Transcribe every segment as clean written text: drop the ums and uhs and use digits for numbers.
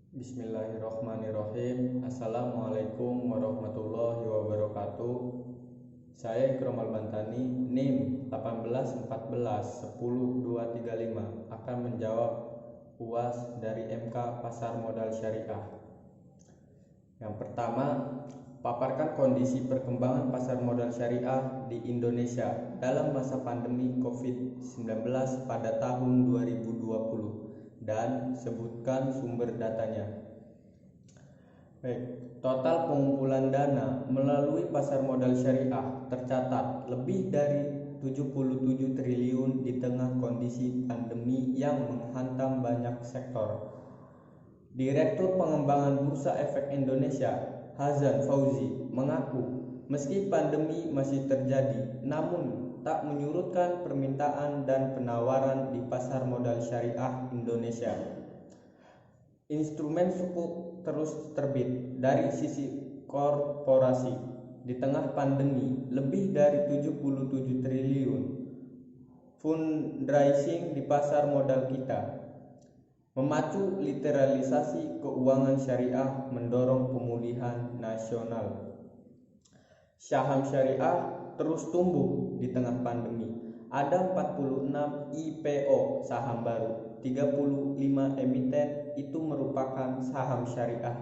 Bismillahirrahmanirrahim. Assalamualaikum warahmatullahi wabarakatuh. Saya Ikromal Bantani, NIM 1814-10235 akan menjawab UAS dari MK Pasar Modal Syariah. Yang pertama, paparkan kondisi perkembangan pasar modal syariah di Indonesia dalam masa pandemi COVID-19 pada tahun 2020 dan sebutkan sumber datanya. Baik, total pengumpulan dana melalui pasar modal syariah tercatat lebih dari 77 triliun di tengah kondisi pandemi yang menghantam banyak sektor. Direktur Pengembangan Bursa Efek Indonesia, Hazan Fauzi, mengaku meski pandemi masih terjadi, namun tak menyurutkan permintaan dan penawaran di pasar modal syariah Indonesia. Instrumen sukuk terus terbit dari sisi korporasi. Di tengah pandemi, lebih dari 77 triliun fundraising di pasar modal kita. Memacu literalisasi keuangan syariah mendorong pemulihan nasional. Saham syariah terus tumbuh di tengah pandemi. Ada 46 IPO saham baru, 35 emiten itu merupakan saham syariah.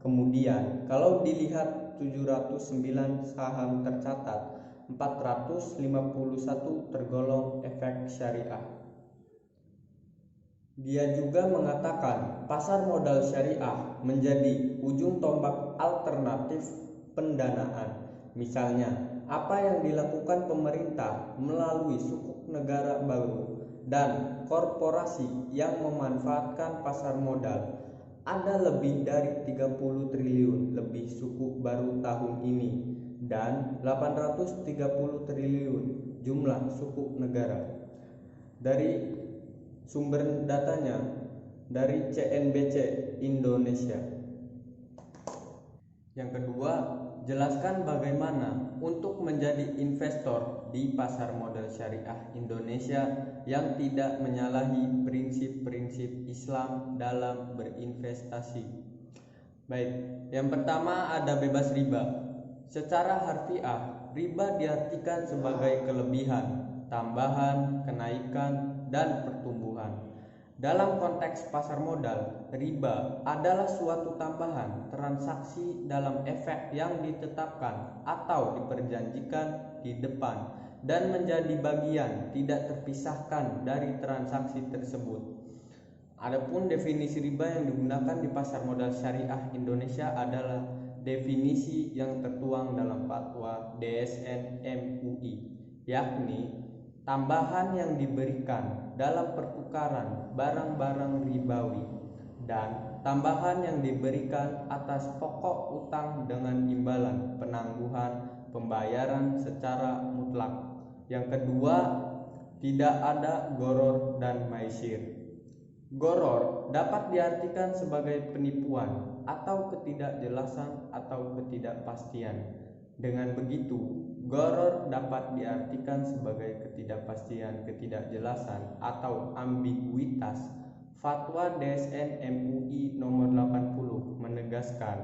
Kemudian kalau dilihat 709 saham tercatat, 451 tergolong efek syariah. Dia juga mengatakan pasar modal syariah menjadi ujung tombak alternatif pendanaan. Misalnya, apa yang dilakukan pemerintah melalui sukuk negara baru dan korporasi yang memanfaatkan pasar modal. Ada lebih dari 30 triliun lebih sukuk baru tahun ini dan 830 triliun jumlah sukuk negara. Dari sumber datanya dari CNBC Indonesia. Yang kedua, jelaskan bagaimana untuk menjadi investor di pasar modal syariah Indonesia yang tidak menyalahi prinsip-prinsip Islam dalam berinvestasi. Baik, yang pertama ada bebas riba. Secara harfiah, riba diartikan sebagai kelebihan, tambahan, kenaikan, dan pertumbuhan. Dalam konteks pasar modal, riba adalah suatu tambahan transaksi dalam efek yang ditetapkan atau diperjanjikan di depan dan menjadi bagian tidak terpisahkan dari transaksi tersebut. Adapun definisi riba yang digunakan di pasar modal syariah Indonesia adalah definisi yang tertuang dalam fatwa DSN MUI, yakni tambahan yang diberikan dalam pertukaran barang-barang ribawi dan tambahan yang diberikan atas pokok utang dengan imbalan penangguhan pembayaran secara mutlak. Yang kedua, tidak ada goror dan maisir. Goror dapat diartikan sebagai penipuan atau ketidakjelasan atau ketidakpastian. Dengan begitu, goror dapat diartikan sebagai ketidakpastian, ketidakjelasan, atau ambiguitas. Fatwa DSN MUI nomor 80 menegaskan,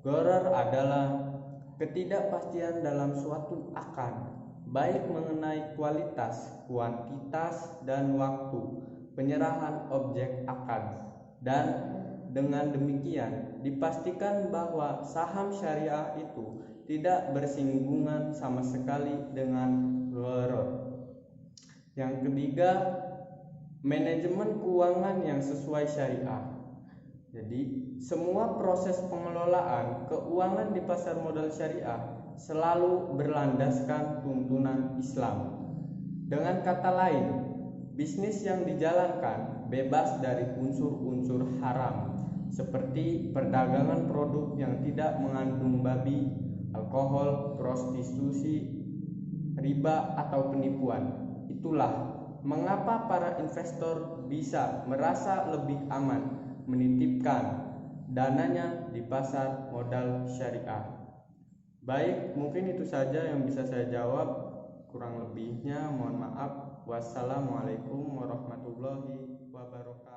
goror adalah ketidakpastian dalam suatu akan, baik mengenai kualitas, kuantitas, dan waktu penyerahan objek akad. Dan dengan demikian dipastikan bahwa saham syariah itu tidak bersinggungan sama sekali dengan gharar. Yang ketiga, manajemen keuangan yang sesuai syariah. Jadi, semua proses pengelolaan keuangan di pasar modal syariah selalu berlandaskan tuntunan Islam. Dengan kata lain, bisnis yang dijalankan bebas dari unsur-unsur haram seperti perdagangan produk yang tidak mengandung babi, alkohol, prostitusi, riba, atau penipuan. Itulah mengapa para investor bisa merasa lebih aman menitipkan dananya di pasar modal syariah. Baik, mungkin itu saja yang bisa saya jawab. Kurang lebihnya mohon maaf. Wassalamualaikum warahmatullahi wabarakatuh.